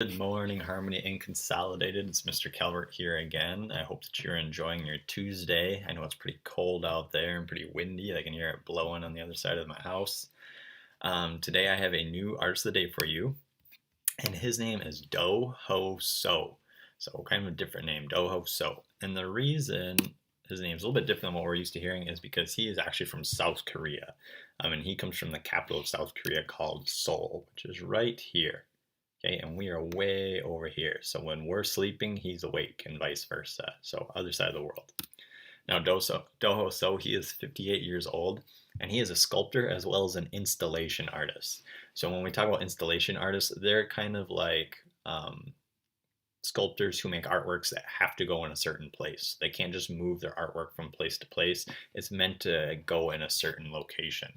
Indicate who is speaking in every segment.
Speaker 1: Good morning, Harmony and Consolidated. It's Mr. Calvert here again. I hope that you're enjoying your Tuesday. I know it's pretty cold out there and pretty windy. I can hear it blowing on the other side of my house. Today I have a new artist of the day for you, and his name is Do Ho Suh. So kind of a different name, Do Ho Suh. And the reason his name is a little bit different than what we're used to hearing is because he is actually from South Korea. And he comes from the capital of South Korea called Seoul, which is right here. Okay, and we are way over here. So when we're sleeping, he's awake and vice versa. So other side of the world. Now Do Ho Suh, he is 58 years old, and he is a sculptor as well as an installation artist. So when we talk about installation artists, they're kind of like sculptors who make artworks that have to go in a certain place. They can't just move their artwork from place to place. It's meant to go in a certain location.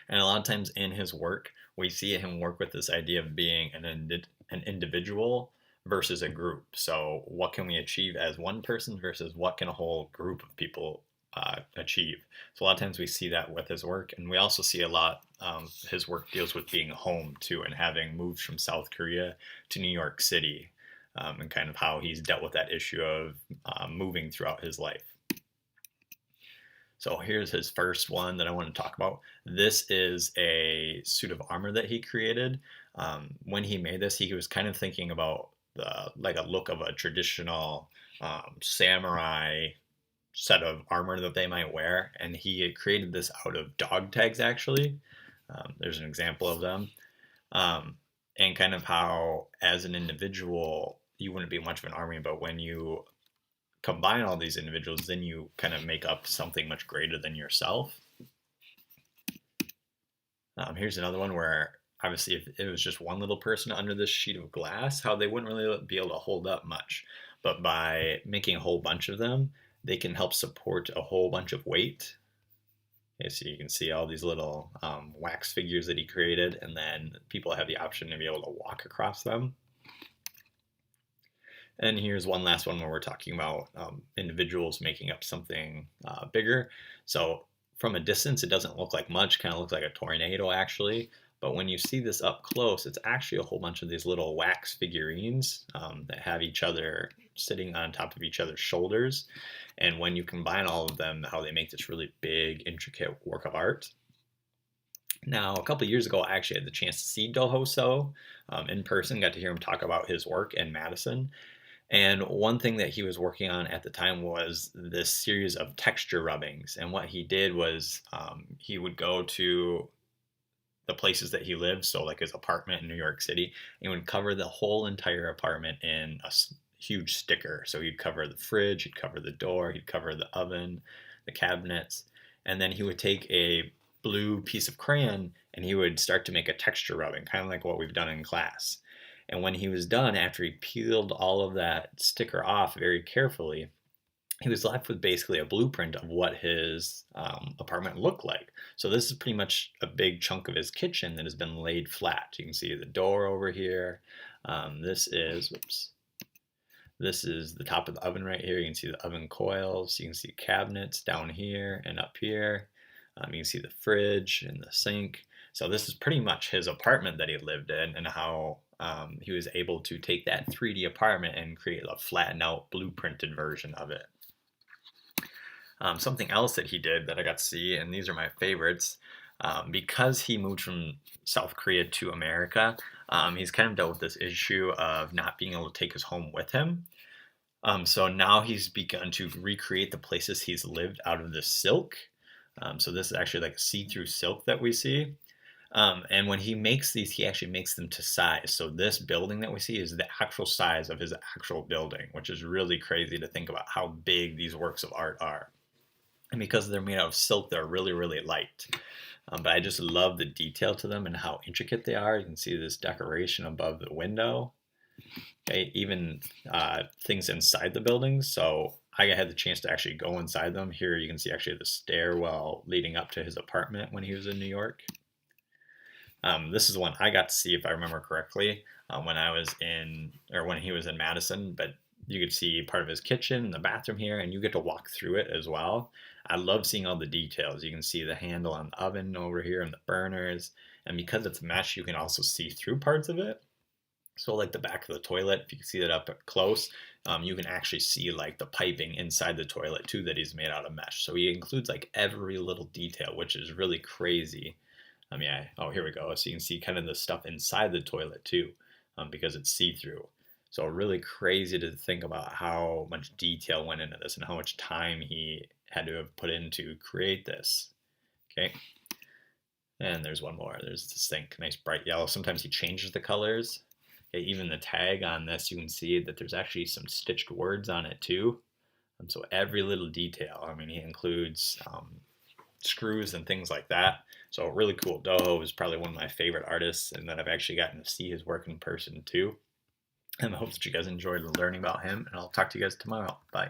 Speaker 1: And a lot of times in his work, we see him work with this idea of being an individual versus a group. So, what can we achieve as one person versus what can a whole group of people achieve? So, a lot of times we see that with his work, and we also see a lot his work deals with being home too, and having moved from South Korea to New York City, and kind of how he's dealt with that issue of moving throughout his life. So here's his first one that I want to talk about. This is a suit of armor that he created. When he made this, he was kind of thinking about like a look of a traditional samurai set of armor that they might wear, and he had created this out of dog tags actually. There's an example of them, and kind of how as an individual you wouldn't be much of an army, but when you combine all these individuals, then you kind of make up something much greater than yourself. Here's another one where obviously if it was just one little person under this sheet of glass, how they wouldn't really be able to hold up much. But by making a whole bunch of them, they can help support a whole bunch of weight. Okay, so you can see all these little wax figures that he created, and then people have the option to be able to walk across them. And here's one last one where we're talking about individuals making up something bigger. So from a distance, it doesn't look like much, kind of looks like a tornado actually. But when you see this up close, it's actually a whole bunch of these little wax figurines that have each other sitting on top of each other's shoulders. And when you combine all of them, how they make this really big, intricate work of art. Now, a couple years ago, I actually had the chance to see Do Ho Suh in person, got to hear him talk about his work in Madison. And one thing that he was working on at the time was this series of texture rubbings. And what he did was he would go to the places that he lived, so like his apartment in New York City, and would cover the whole entire apartment in a huge sticker. So he'd cover the fridge, he'd cover the door, he'd cover the oven, the cabinets, and then he would take a blue piece of crayon and he would start to make a texture rubbing, kind of like what we've done in class. And when he was done, after he peeled all of that sticker off very carefully, he was left with basically a blueprint of what his apartment looked like. So this is pretty much a big chunk of his kitchen that has been laid flat. You can see the door over here. This is the top of the oven right here. You can see the oven coils. You can see cabinets down here and up here. You can see the fridge and the sink. So this is pretty much his apartment that he lived in, and how he was able to take that 3D apartment and create a flattened out blueprinted version of it. Something else that he did that I got to see, and these are my favorites, because he moved from South Korea to America, he's kind of dealt with this issue of not being able to take his home with him. So now he's begun to recreate the places he's lived out of the silk. So this is actually like a see-through silk that we see. And when he makes these, he actually makes them to size. So this building that we see is the actual size of his actual building, which is really crazy to think about how big these works of art are. And because they're made out of silk, they're really, really light. But I just love the detail to them and how intricate they are. You can see this decoration above the window. Okay, even things inside the buildings. So I had the chance to actually go inside them. Here you can see actually the stairwell leading up to his apartment when he was in New York. This is one I got to see, if I remember correctly, when he was in Madison. But you could see part of his kitchen and the bathroom here, and you get to walk through it as well. I love seeing all the details. You can see the handle on the oven over here and the burners. And because it's mesh, you can also see through parts of it. So like the back of the toilet, if you can see that up close, you can actually see like the piping inside the toilet too that he's made out of mesh. So he includes like every little detail, which is really crazy. Yeah, oh, here we go. So you can see kind of the stuff inside the toilet too, because it's see-through. So really crazy to think about how much detail went into this and how much time he had to have put in to create this. Okay. And there's one more. There's this thing, nice bright yellow. Sometimes he changes the colors. Okay, even the tag on this, you can see that there's actually some stitched words on it too. And so every little detail, I mean, he includes screws and things like that. So really cool. Do Ho is probably one of my favorite artists, and that I've actually gotten to see his work in person too. And I hope that you guys enjoyed learning about him, and I'll talk to you guys tomorrow. Bye.